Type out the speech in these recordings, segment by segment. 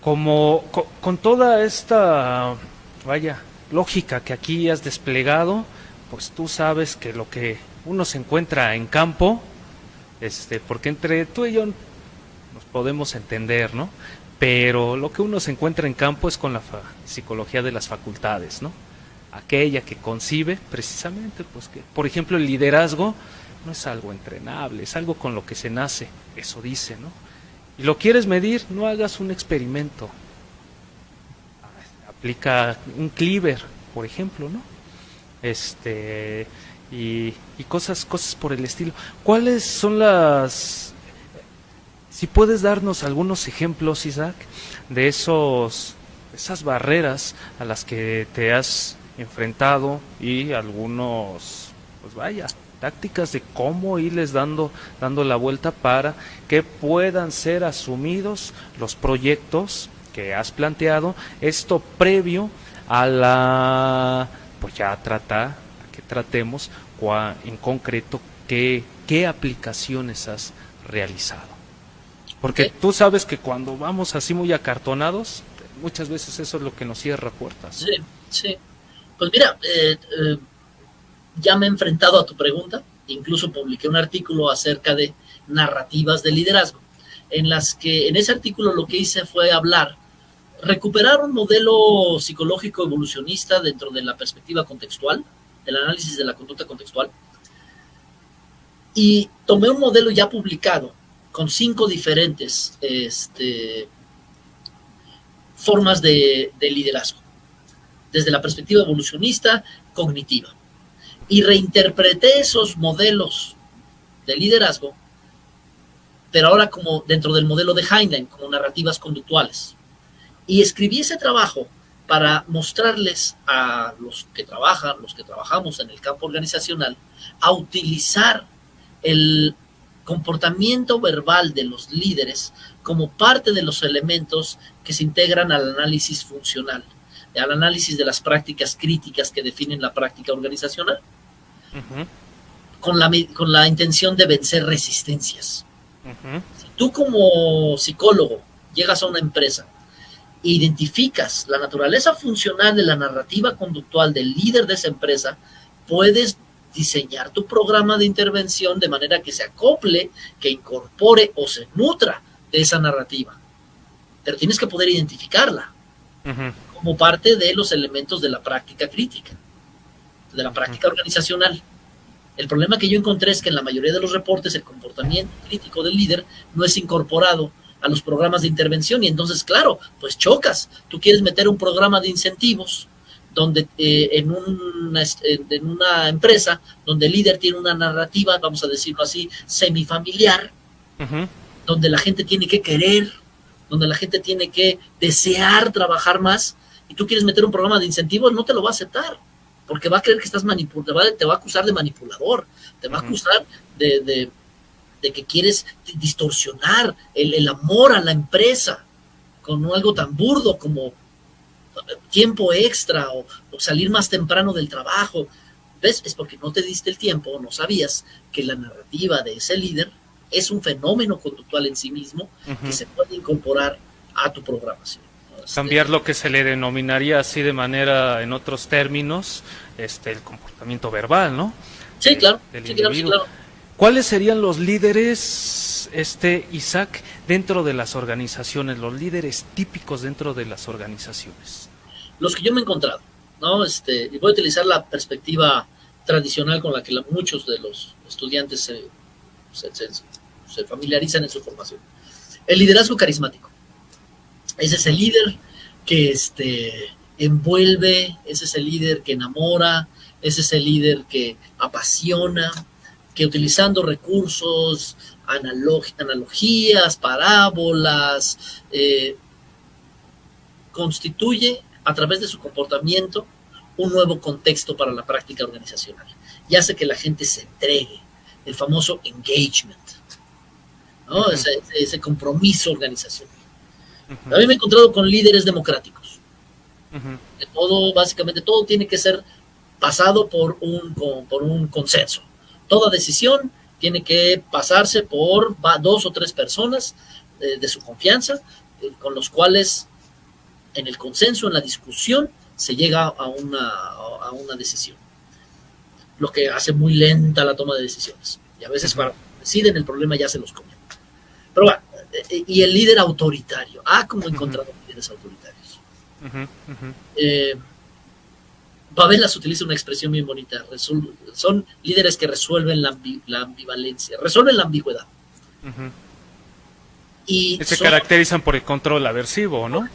con toda esta, vaya, lógica que aquí has desplegado, pues tú sabes que lo que uno se encuentra en campo, porque entre tú y yo nos podemos entender, ¿no? Pero lo que uno se encuentra en campo es con la psicología de las facultades, ¿no? Aquella que concibe precisamente, pues que, por ejemplo, el liderazgo no es algo entrenable, es algo con lo que se nace, eso dice, ¿no? Y lo quieres medir, no hagas un experimento, aplica un cleaver, por ejemplo, ¿no? Este y cosas por el estilo. ¿Cuáles son las, si puedes darnos algunos ejemplos, Isaac, de esas barreras a las que te has enfrentado y algunos, pues vaya, tácticas de cómo irles dando la vuelta para que puedan ser asumidos los proyectos que has planteado, esto previo a la, pues ya a que tratemos en concreto qué aplicaciones has realizado? Porque Okay. tú sabes que cuando vamos así muy acartonados, muchas veces eso es lo que nos cierra puertas, ¿no? Sí, sí. Pues mira, ya me he enfrentado a tu pregunta, incluso publiqué un artículo acerca de narrativas de liderazgo, en las que en ese artículo lo que hice fue recuperar un modelo psicológico evolucionista dentro de la perspectiva contextual, del análisis de la conducta contextual, y tomé un modelo ya publicado con 5 diferentes formas de liderazgo, desde la perspectiva evolucionista cognitiva, y reinterpreté esos modelos de liderazgo, pero ahora como dentro del modelo de Heinlein, como narrativas conductuales. Y escribí ese trabajo para mostrarles a los que trabajamos en el campo organizacional, a utilizar el comportamiento verbal de los líderes como parte de los elementos que se integran al análisis funcional, al análisis de las prácticas críticas que definen la práctica organizacional, Uh-huh, con la intención de vencer resistencias. uh-huh. Si tú como psicólogo llegas a una empresa e identificas la naturaleza funcional de la narrativa conductual del líder de esa empresa, puedes diseñar tu programa de intervención de manera que se acople, que incorpore o se nutra de esa narrativa. Pero tienes que poder identificarla Uh-huh. como parte de los elementos de la práctica crítica, de la práctica organizacional. El problema que yo encontré es que en la mayoría de los reportes el comportamiento crítico del líder no es incorporado a los programas de intervención, y entonces, claro, pues chocas. Tú quieres meter un programa de incentivos donde en una empresa donde el líder tiene una narrativa, vamos a decirlo así, semifamiliar, Uh-huh. donde la gente tiene que querer, donde la gente tiene que desear trabajar más, y tú quieres meter un programa de incentivos, no te lo va a aceptar, porque va a creer que estás manipulando, te va a acusar de manipulador, te va a acusar de que quieres distorsionar el amor a la empresa con algo tan burdo como tiempo extra o salir más temprano del trabajo. ¿Ves? Es porque no te diste el tiempo, no sabías que la narrativa de ese líder es un fenómeno conductual en sí mismo, que se puede incorporar a tu programación. Cambiar lo que se le denominaría así de manera, en otros términos, el comportamiento verbal, ¿no? Sí, claro, Del sí, claro, sí, individuo. claro. ¿Cuáles serían los líderes, Isaac, dentro de las organizaciones, los líderes típicos dentro de las organizaciones? Los que yo me he encontrado, ¿no? Y voy a utilizar la perspectiva tradicional con la que muchos de los estudiantes se familiarizan en su formación. El liderazgo carismático. Es ese líder que envuelve, es ese líder que enamora, es ese líder que apasiona, que utilizando recursos, analogías, parábolas, constituye a través de su comportamiento un nuevo contexto para la práctica organizacional y hace que la gente se entregue, el famoso engagement, ¿no? Ese compromiso organizacional. A mí me he encontrado con líderes democráticos. Que básicamente todo tiene que ser pasado por un consenso. Toda decisión tiene que pasarse por 2 o 3 personas de su confianza, con los cuales en el consenso, en la discusión, se llega a una decisión, lo que hace muy lenta la toma de decisiones. Y a veces cuando deciden el problema ya se los comen. Pero bueno, y el líder autoritario. ¿Cómo he encontrado líderes autoritarios? Babelas utiliza una expresión bien bonita. Son líderes que resuelven la ambivalencia, resuelven la ambigüedad. Y se caracterizan por el control aversivo, ¿no?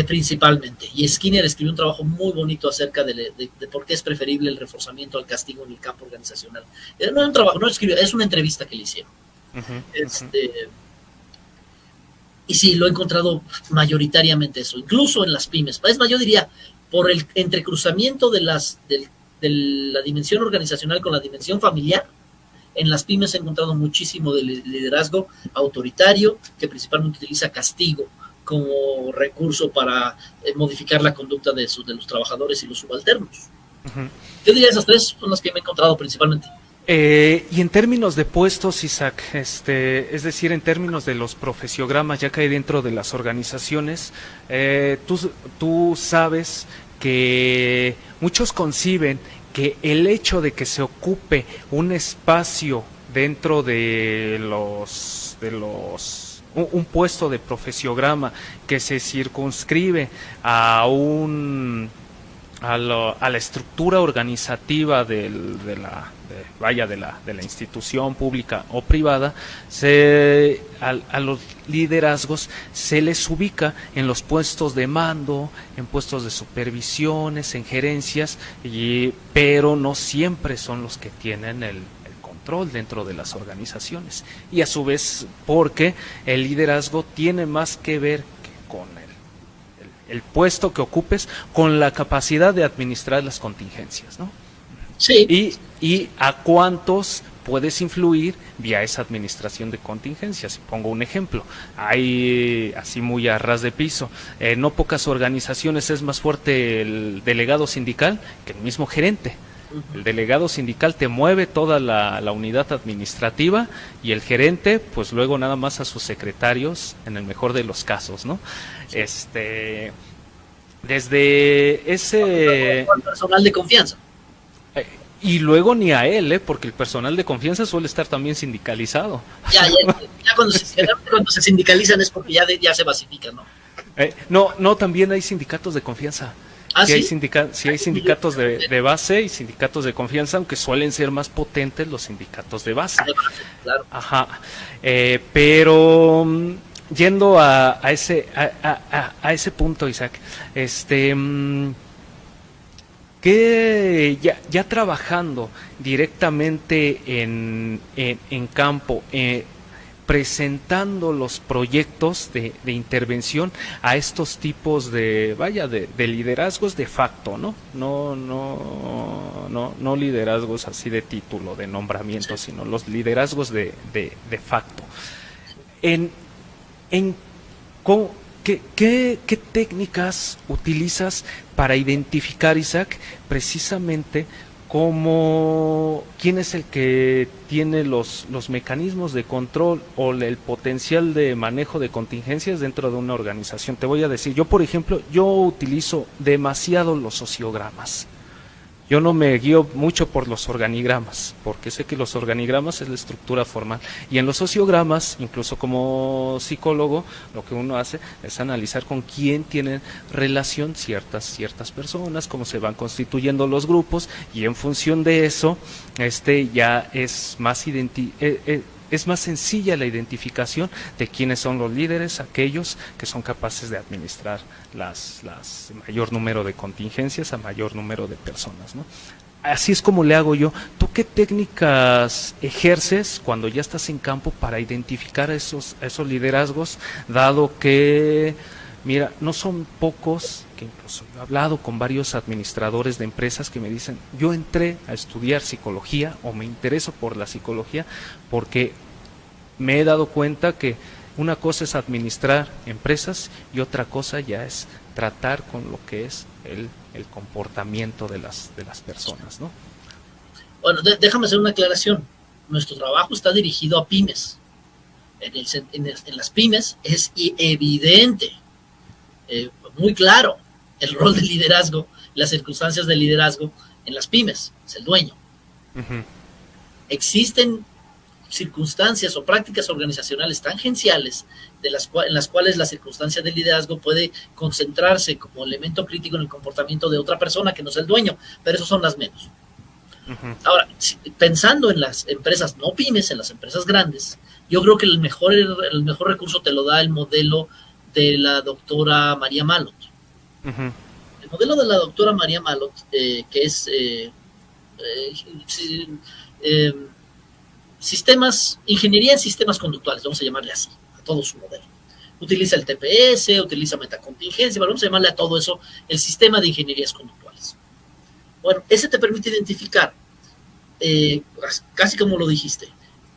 Principalmente. Y Skinner escribió un trabajo muy bonito acerca de por qué es preferible el reforzamiento al castigo en el campo organizacional. No es un trabajo, no escribió, es una entrevista que le hicieron. Y sí, lo he encontrado mayoritariamente eso, incluso en las pymes. Es más, yo diría, por el entrecruzamiento de la dimensión organizacional con la dimensión familiar, en las pymes he encontrado muchísimo de liderazgo autoritario, que principalmente utiliza castigo como recurso para modificar la conducta de los trabajadores y los subalternos. Yo diría esas tres son las que me he encontrado principalmente. Y en términos de puestos, Isaac, es decir, en términos de los profesiogramas, ya que hay dentro de las organizaciones, tú sabes que muchos conciben que el hecho de que se ocupe un espacio dentro de un puesto de profesiograma que se circunscribe a la estructura organizativa de la institución pública o privada, a los liderazgos se les ubica en los puestos de mando, en puestos de supervisiones, en gerencias, pero no siempre son los que tienen el control dentro de las organizaciones. Y a su vez, porque el liderazgo tiene más que ver con el puesto que ocupes, con la capacidad de administrar las contingencias, ¿no? Sí. Y a cuántos puedes influir vía esa administración de contingencias. Pongo un ejemplo, hay así muy a ras de piso, no pocas organizaciones es más fuerte el delegado sindical que el mismo gerente. El delegado sindical te mueve toda la unidad administrativa y el gerente, pues luego nada más a sus secretarios, en el mejor de los casos, ¿no? Sí. Desde ese... Con personal de confianza. Y luego ni a él, porque el personal de confianza suele estar también sindicalizado. Ya cuando se sindicalizan es porque ya se basifican, ¿no? No, también hay sindicatos de confianza. Sí hay sindicatos de base y sindicatos de confianza, aunque suelen ser más potentes los sindicatos de base. Claro. Ajá. Pero yendo a ese punto, Isaac, que ya trabajando directamente en campo, presentando los proyectos de intervención a estos tipos de liderazgos de facto, ¿no? No liderazgos así de título, de nombramiento, sino los liderazgos de facto. ¿Qué técnicas utilizas para identificar, Isaac, precisamente quién es el que tiene los mecanismos de control o el potencial de manejo de contingencias dentro de una organización? Te voy a decir, yo por ejemplo, yo utilizo demasiado los sociogramas. Yo no me guío mucho por los organigramas, porque sé que los organigramas es la estructura formal. Y en los sociogramas, incluso como psicólogo, lo que uno hace es analizar con quién tienen relación ciertas personas, cómo se van constituyendo los grupos, y en función de eso, ya es más sencilla la identificación de quiénes son los líderes, aquellos que son capaces de administrar mayor número de contingencias a mayor número de personas, ¿no? Así es como le hago yo. ¿Tú qué técnicas ejerces cuando ya estás en campo para identificar esos liderazgos, dado que, mira, no son pocos, que incluso yo he hablado con varios administradores de empresas que me dicen, yo entré a estudiar psicología o me intereso por la psicología porque me he dado cuenta que una cosa es administrar empresas y otra cosa ya es tratar con lo que es el comportamiento de las personas, ¿no? Bueno, déjame hacer una aclaración. Nuestro trabajo está dirigido a pymes. En las pymes es evidente muy claro el rol del liderazgo, las circunstancias del liderazgo en las pymes, es el dueño. Ujú. Existen circunstancias o prácticas organizacionales tangenciales en las cuales la circunstancia del liderazgo puede concentrarse como elemento crítico en el comportamiento de otra persona que no es el dueño, pero esos son las menos. Ujú. Ahora, pensando en las empresas no pymes, en las empresas grandes, yo creo que el mejor recurso te lo da el modelo de la doctora María Malot. Ujú. El modelo de la doctora María Malot, que es ingeniería en sistemas conductuales, vamos a llamarle así, a todo su modelo. Utiliza el TPS, utiliza metacontingencia, vamos a llamarle a todo eso el sistema de ingenierías conductuales. Bueno, ese te permite identificar, casi como lo dijiste,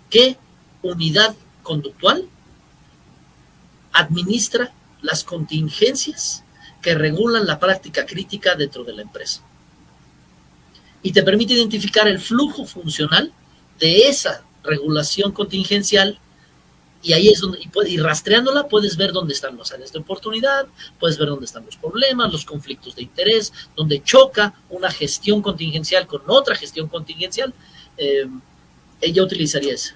qué unidad conductual administra las contingencias que regulan la práctica crítica dentro de la empresa. Y te permite identificar el flujo funcional de esa regulación contingencial, y ahí es donde, y rastreándola puedes ver dónde están las áreas de oportunidad, puedes ver dónde están los problemas, los conflictos de interés, donde choca una gestión contingencial con otra gestión contingencial. Ella utilizaría ese,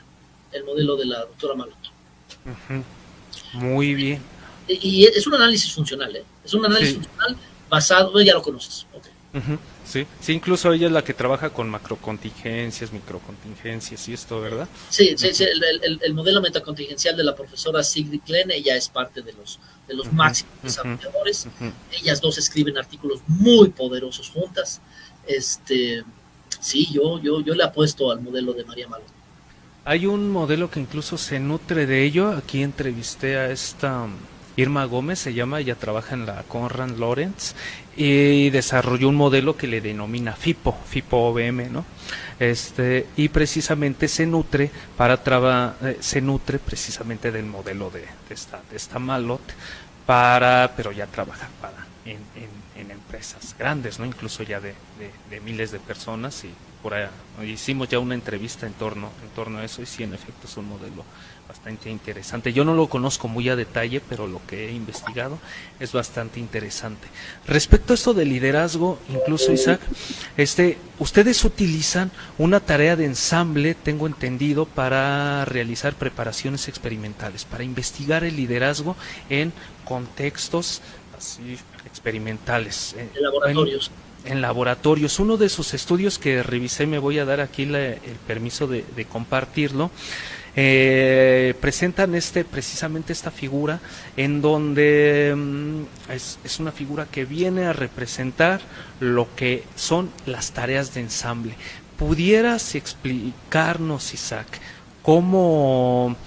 el modelo de la doctora Malot. Ujú. Muy bien. Y es un análisis funcional, ¿eh? Es un análisis funcional basado, ya lo conoces. Okay. Ujú. Sí, sí, incluso ella es la que trabaja con macrocontingencias, microcontingencias y esto, ¿verdad? Sí, sí, sí, el modelo metacontingencial de la profesora Sigrid Klen, ella es parte de los máximos desarrolladores. Ellas dos escriben artículos muy poderosos juntas. Sí, yo le apuesto al modelo de María Malot. Hay un modelo que incluso se nutre de ello. Aquí entrevisté a esta Irma Gómez, se llama, ella trabaja en la Konrad Lorenz y desarrolló un modelo que le denomina FIPO-OBM, ¿no? Y precisamente se nutre precisamente del modelo de esta Malot, pero ya trabaja en empresas grandes, ¿no? Incluso ya de miles de personas, y por ahí hicimos ya una entrevista en torno a eso, y sí, en efecto es un modelo bastante interesante. Yo no lo conozco muy a detalle, pero lo que he investigado es bastante interesante. Respecto a esto del liderazgo, incluso Isaac, ustedes utilizan una tarea de ensamble, tengo entendido, para realizar preparaciones experimentales, para investigar el liderazgo en contextos así experimentales. En laboratorios. En laboratorios. Uno de sus estudios que revisé, me voy a dar aquí el permiso de compartirlo, presentan precisamente esta figura, en donde es una figura que viene a representar lo que son las tareas de ensamble. ¿Pudieras explicarnos, Isaac, cómo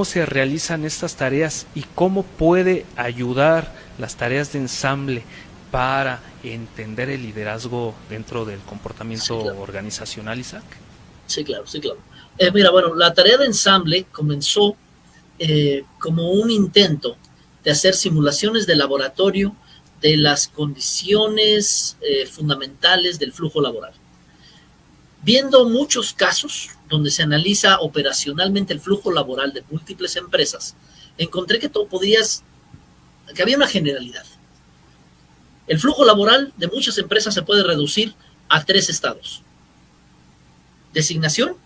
se realizan estas tareas y cómo puede ayudar las tareas de ensamble para entender el liderazgo dentro del comportamiento organizacional, Isaac? Sí, claro, sí, claro. Mira, bueno, la tarea de ensamble comenzó como un intento de hacer simulaciones de laboratorio de las condiciones fundamentales del flujo laboral. Viendo muchos casos donde se analiza operacionalmente el flujo laboral de múltiples empresas, encontré que que había una generalidad. El flujo laboral de muchas empresas se puede reducir a 3 estados: designación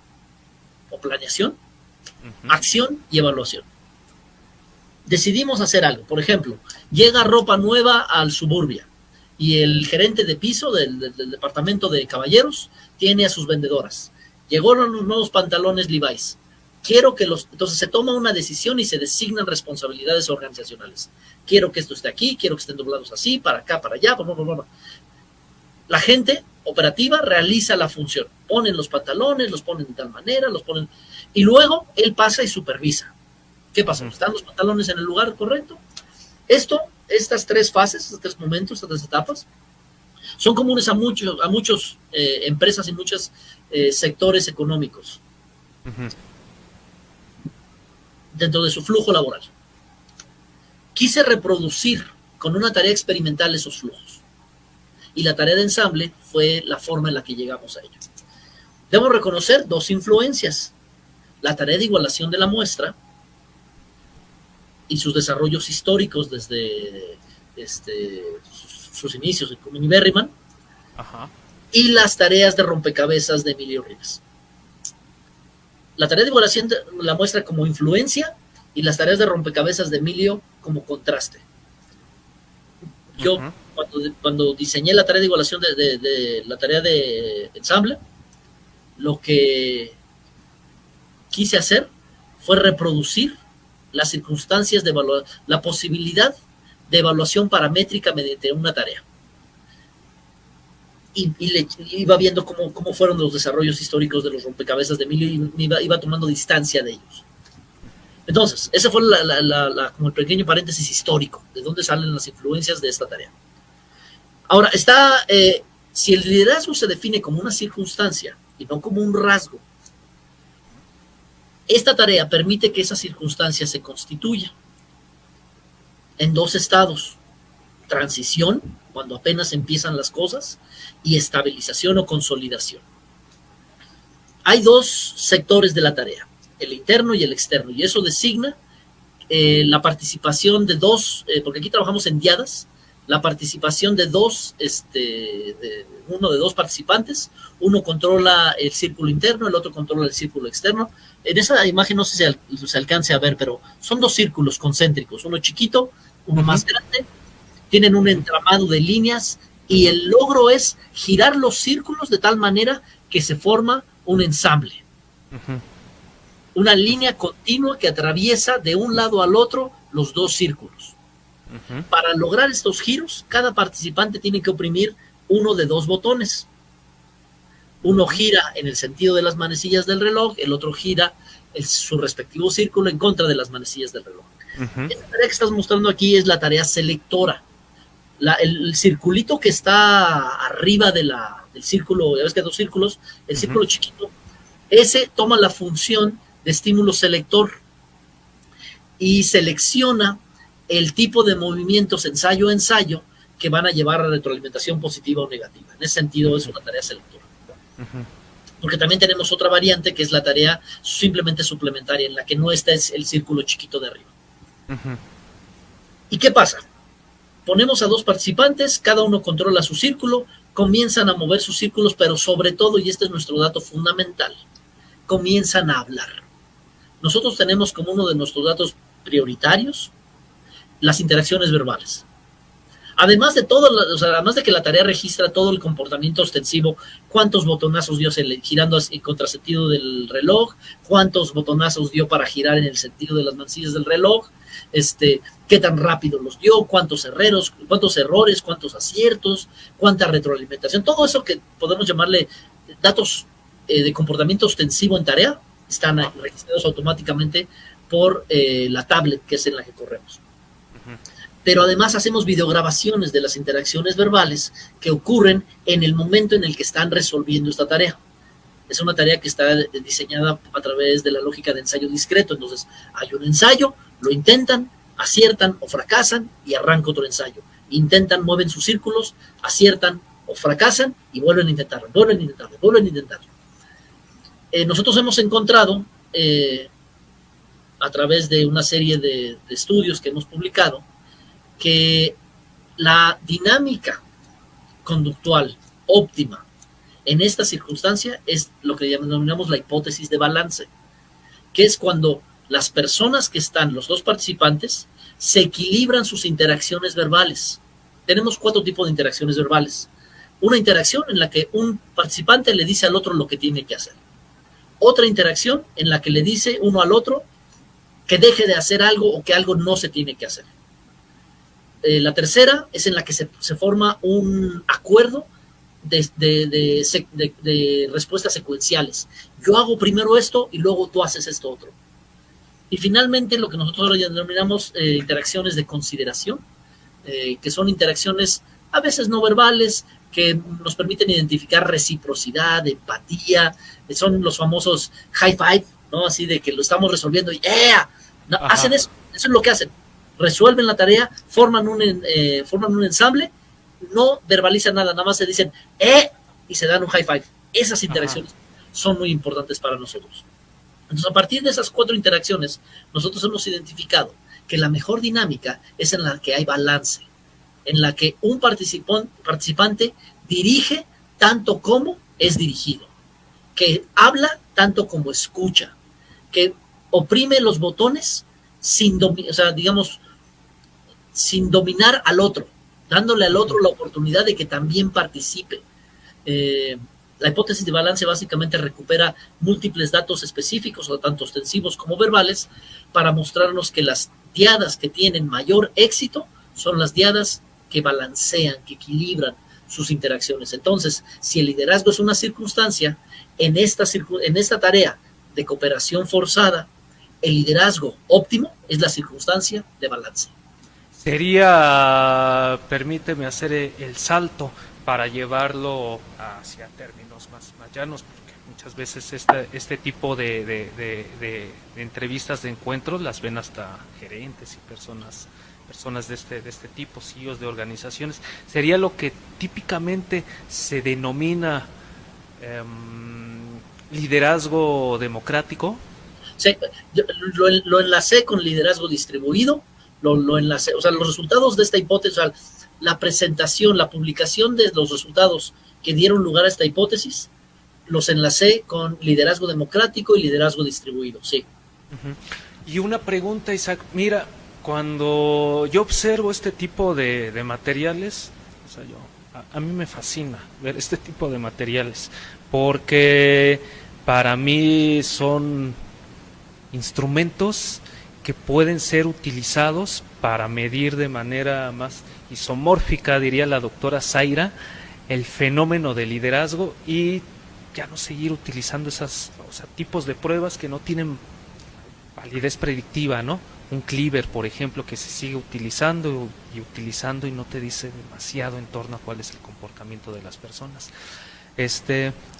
o planeación, acción y evaluación. Decidimos hacer algo. Por ejemplo, llega ropa nueva al Suburbia y el gerente de piso del departamento de caballeros tiene a sus vendedoras. Llegaron unos nuevos pantalones Levi's. Entonces se toma una decisión y se designan responsabilidades organizacionales. Quiero que esto esté aquí, quiero que estén doblados así, para acá, para allá, bla, bla, bla, bla. La gente operativa realiza la función. Ponen los pantalones, los ponen de tal manera, y luego él pasa y supervisa. ¿Qué pasó? ¿Están los pantalones en el lugar correcto? Estas 3 fases, estos 3 momentos, estas 3 etapas, son comunes a muchas empresas y muchos sectores económicos dentro de su flujo laboral. Quise reproducir con una tarea experimental esos flujos, y la tarea de ensamble fue la forma en la que llegamos a ello. Debo reconocer 2 influencias: la tarea de igualación de la muestra y sus desarrollos históricos desde sus inicios como Berryman, Ajá. y las tareas de rompecabezas de Emilio Rivas. La tarea de igualación la muestra como influencia y las tareas de rompecabezas de Emilio como contraste. Yo, cuando diseñé la tarea de igualación de la tarea de ensamble, lo que quise hacer fue reproducir las circunstancias de la posibilidad de evaluación paramétrica mediante una tarea. Y iba viendo cómo fueron los desarrollos históricos de los rompecabezas de Emilio y iba tomando distancia de ellos. Entonces, ese fue como el pequeño paréntesis histórico, de dónde salen las influencias de esta tarea. Ahora, si el liderazgo se define como una circunstancia y no como un rasgo, esta tarea permite que esa circunstancia se constituya en dos estados: transición, cuando apenas empiezan las cosas, y estabilización o consolidación. Hay dos sectores de la tarea, el interno y el externo, y eso designa la participación de dos, porque aquí trabajamos en diadas, la participación de dos, uno de dos participantes, uno controla el círculo interno, el otro controla el círculo externo. En esa imagen no sé si se alcance a ver, pero son dos círculos concéntricos, uno chiquito, uno más grande, tienen un entramado de líneas y el logro es girar los círculos de tal manera que se forma un ensamble. Una línea continua que atraviesa de un lado al otro los dos círculos. Para lograr estos giros, cada participante tiene que oprimir uno de dos botones. Uno gira en el sentido de las manecillas del reloj, el otro gira su respectivo círculo en contra de las manecillas del reloj. Esta tarea que estás mostrando aquí es la tarea selectora. El circulito que está arriba del círculo, ya ves que hay dos círculos, el círculo chiquito, ese toma la función de estímulo selector y selecciona el tipo de movimientos ensayo a ensayo que van a llevar a retroalimentación positiva o negativa. En ese sentido es una tarea selectora. Porque también tenemos otra variante que es la tarea simplemente suplementaria, en la que no está el círculo chiquito de arriba. ¿Y qué pasa? Ponemos a dos participantes, cada uno controla su círculo, comienzan a mover sus círculos, pero sobre todo, y este es nuestro dato fundamental, comienzan a hablar. Nosotros tenemos como uno de nuestros datos prioritarios las interacciones verbales. Además de todo, además de que la tarea registra todo el comportamiento ostensivo, cuántos botonazos dio girando en contrasentido del reloj, cuántos botonazos dio para girar en el sentido de las manecillas del reloj, qué tan rápido los dio, cuántos errores, cuántos aciertos, cuánta retroalimentación, todo eso que podemos llamarle datos de comportamiento ostensivo en tarea, están registrados automáticamente por la tablet que es en la que corremos. Pero además hacemos videograbaciones de las interacciones verbales que ocurren en el momento en el que están resolviendo esta tarea. Es una tarea que está diseñada a través de la lógica de ensayo discreto. Entonces, hay un ensayo, lo intentan, aciertan o fracasan y arranca otro ensayo. Intentan, mueven sus círculos, aciertan o fracasan y vuelven a intentarlo, vuelven a intentarlo, vuelven a intentarlo. Nosotros hemos encontrado, a través de una serie de estudios que hemos publicado, que la dinámica conductual óptima en esta circunstancia es lo que denominamos la hipótesis de balance, que es cuando las personas que están, los dos participantes, se equilibran sus interacciones verbales. Tenemos 4 tipos de interacciones verbales. Una interacción en la que un participante le dice al otro lo que tiene que hacer. Otra interacción en la que le dice uno al otro que deje de hacer algo o que algo no se tiene que hacer. La tercera es en la que se forma un acuerdo de respuestas secuenciales. Yo hago primero esto y luego tú haces esto otro. Y finalmente lo que nosotros denominamos interacciones de consideración, que son interacciones a veces no verbales, que nos permiten identificar reciprocidad, empatía, son los famosos high five, ¿no? Así de que lo estamos resolviendo y ¡yeah! No, hacen eso es lo que hacen. Resuelven la tarea, forman un ensamble, no verbalizan nada más se dicen y se dan un high five. Esas interacciones son muy importantes para nosotros. Entonces, a partir de esas 4 interacciones, nosotros hemos identificado que la mejor dinámica es en la que hay balance. en la que un participante dirige tanto como es dirigido, que habla tanto como escucha, que oprime los botones sin dominar al otro, dándole al otro la oportunidad de que también participe. La hipótesis de balance básicamente recupera múltiples datos específicos, o tanto ostensivos como verbales, para mostrarnos que las diadas que tienen mayor éxito son las diadas que balancean, que equilibran sus interacciones. Entonces, si el liderazgo es una circunstancia, en esta tarea de cooperación forzada, el liderazgo óptimo es la circunstancia de balance. Sería, permíteme hacer el salto para llevarlo hacia términos más llanos, porque muchas veces este tipo de entrevistas, de encuentros, las ven hasta gerentes y personas de este tipo, CEOs de organizaciones. Sería lo que típicamente se denomina liderazgo democrático. Sí, lo enlacé con liderazgo distribuido, lo enlacé, o sea, los resultados de esta hipótesis, o sea, la presentación, la publicación de los resultados que dieron lugar a esta hipótesis, los enlacé con liderazgo democrático y liderazgo distribuido, sí. Y una pregunta, Isaac, mira, cuando yo observo este tipo de materiales, o sea, a mí me fascina ver este tipo de materiales, porque para mí son instrumentos que pueden ser utilizados para medir de manera más isomórfica, diría la doctora Zaira, el fenómeno de liderazgo, y ya no seguir utilizando esos tipos de pruebas que no tienen validez predictiva, ¿no? Un cleaver, por ejemplo, que se sigue utilizando y no te dice demasiado en torno a cuál es el comportamiento de las personas.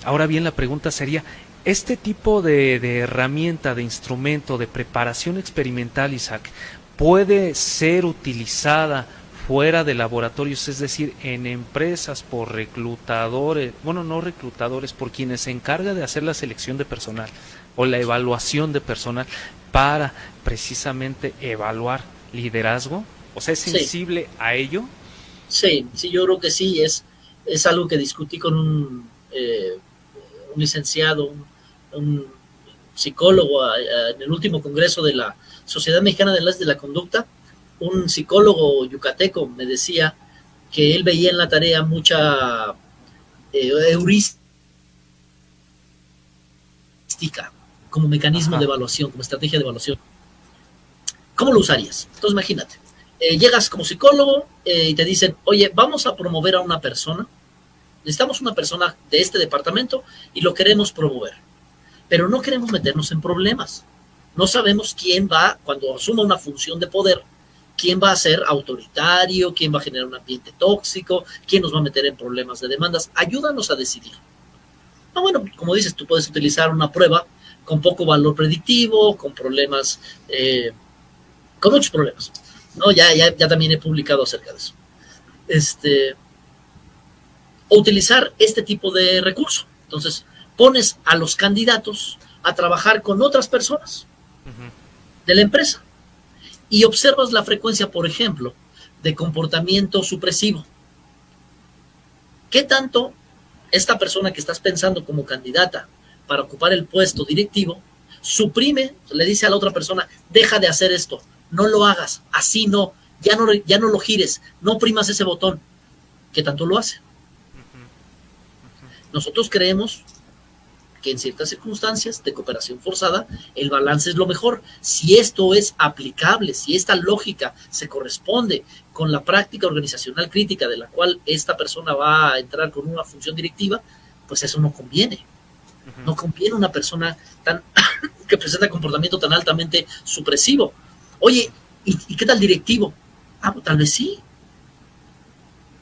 Ahora bien, la pregunta sería, este tipo de herramienta, de instrumento, de preparación experimental, Isaac, ¿puede ser utilizada fuera de laboratorios, es decir, en empresas por reclutadores, bueno, no reclutadores, por quienes se encarga de hacer la selección de personal o la evaluación de personal para precisamente evaluar liderazgo? O sea, ¿es sensible a ello? Sí, yo creo que sí, es algo que discutí con un licenciado, un psicólogo en el último congreso de la Sociedad Mexicana de Análisis de la Conducta. Un psicólogo yucateco me decía que él veía en la tarea mucha heurística como mecanismo de evaluación, como estrategia de evaluación. ¿Cómo lo usarías? Entonces imagínate, llegas como psicólogo y te dicen, oye, vamos a promover a una persona, necesitamos una persona de este departamento y lo queremos promover, pero no queremos meternos en problemas. No sabemos quién va, cuando asuma una función de poder, quién va a ser autoritario, quién va a generar un ambiente tóxico, quién nos va a meter en problemas de demandas. Ayúdanos a decidir. Bueno, como dices, tú puedes utilizar una prueba con poco valor predictivo, con problemas, con muchos problemas, ¿no? Ya también he publicado acerca de eso. O utilizar este tipo de recurso. Entonces, pones a los candidatos a trabajar con otras personas de la empresa y observas la frecuencia, por ejemplo, de comportamiento supresivo. ¿Qué tanto esta persona que estás pensando como candidata para ocupar el puesto directivo suprime, le dice a la otra persona, deja de hacer esto, no lo hagas, así no, ya no lo gires, no oprimas ese botón? ¿Qué tanto lo hace? Nosotros creemos que en ciertas circunstancias de cooperación forzada el balance es lo mejor. Si esto es aplicable, si esta lógica se corresponde con la práctica organizacional crítica de la cual esta persona va a entrar con una función directiva, pues eso no conviene. No conviene una persona que presenta comportamiento tan altamente supresivo. Oye, ¿y qué tal directivo? Pues tal vez sí.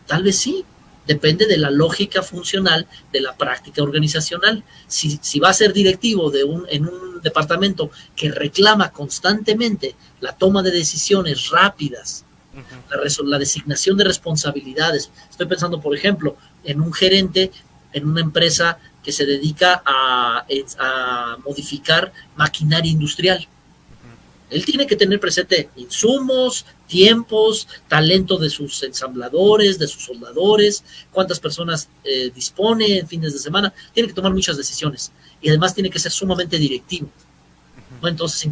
Tal vez sí. Depende de la lógica funcional de la práctica organizacional. Si va a ser directivo en un departamento que reclama constantemente la toma de decisiones rápidas, la designación de responsabilidades. Estoy pensando, por ejemplo, en un gerente en una empresa que se dedica a modificar maquinaria industrial. Él tiene que tener presente insumos, tiempos, talento de sus ensambladores, de sus soldadores, cuántas personas dispone en fines de semana. Tiene que tomar muchas decisiones y además tiene que ser sumamente directivo, ¿no? Entonces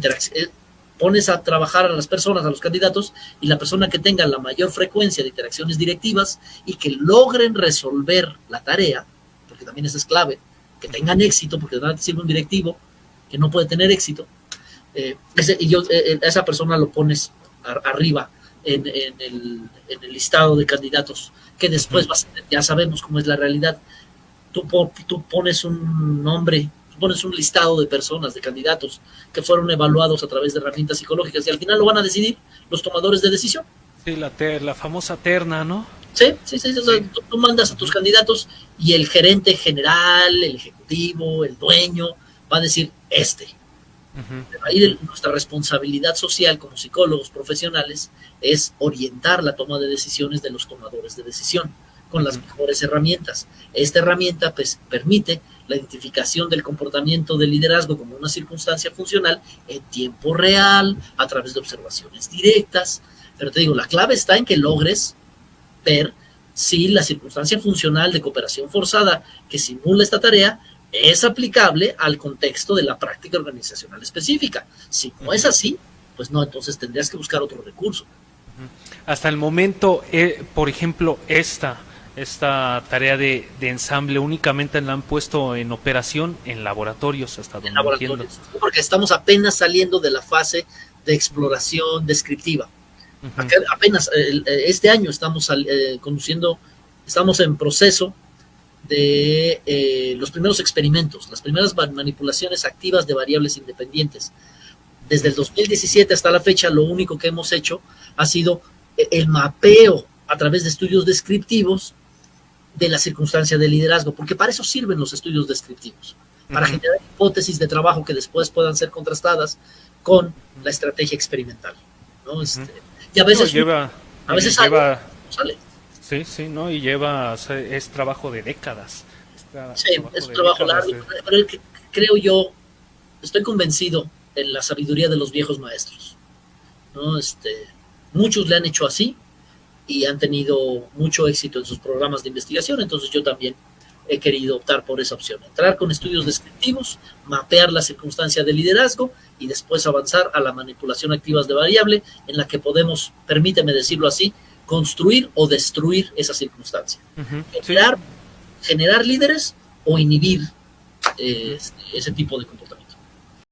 pones a trabajar a las personas, a los candidatos, y la persona que tenga la mayor frecuencia de interacciones directivas y que logren resolver la tarea, porque también eso es clave, que tengan éxito, porque de nada te sirve un directivo que no puede tener éxito, esa persona lo pones arriba en el listado de candidatos, que después ya sabemos cómo es la realidad. Tú pones un nombre, pones un listado de personas, de candidatos que fueron evaluados a través de herramientas psicológicas y al final lo van a decidir los tomadores de decisión. Sí, la famosa terna, ¿no? Sí. O sea, tú mandas a tus candidatos y el gerente general, el ejecutivo, el dueño va a decir Pero ahí nuestra responsabilidad social como psicólogos profesionales es orientar la toma de decisiones de los tomadores de decisión con las mejores herramientas. Esta herramienta pues, permite la identificación del comportamiento del liderazgo como una circunstancia funcional en tiempo real, a través de observaciones directas. Pero te digo, la clave está en que logres ver si la circunstancia funcional de cooperación forzada que simula esta tarea es aplicable al contexto de la práctica organizacional específica. Si no es así, pues no, entonces tendrías que buscar otro recurso. Hasta el momento, por ejemplo, esta tarea de ensamble únicamente la han puesto en operación en laboratorios, hasta donde entiendo. Porque estamos apenas saliendo de la fase de exploración descriptiva. Apenas este año estamos estamos en proceso de los primeros experimentos, las primeras manipulaciones activas de variables independientes. Desde el 2017 hasta la fecha, lo único que hemos hecho ha sido el mapeo a través de estudios descriptivos de la circunstancia de liderazgo, porque para eso sirven los estudios descriptivos, para generar hipótesis de trabajo que después puedan ser contrastadas con la estrategia experimental, ¿no? Y a veces sale. Sí, ¿no? Y es trabajo de décadas. Es un trabajo largo, pero creo yo, estoy convencido en la sabiduría de los viejos maestros, ¿no? Muchos le han hecho así y han tenido mucho éxito en sus programas de investigación, entonces yo también he querido optar por esa opción, entrar con estudios descriptivos, mapear la circunstancia de liderazgo y después avanzar a la manipulación activa de variable en la que podemos, permíteme decirlo así, construir o destruir esa circunstancia. Generar líderes o inhibir ese tipo de comportamiento.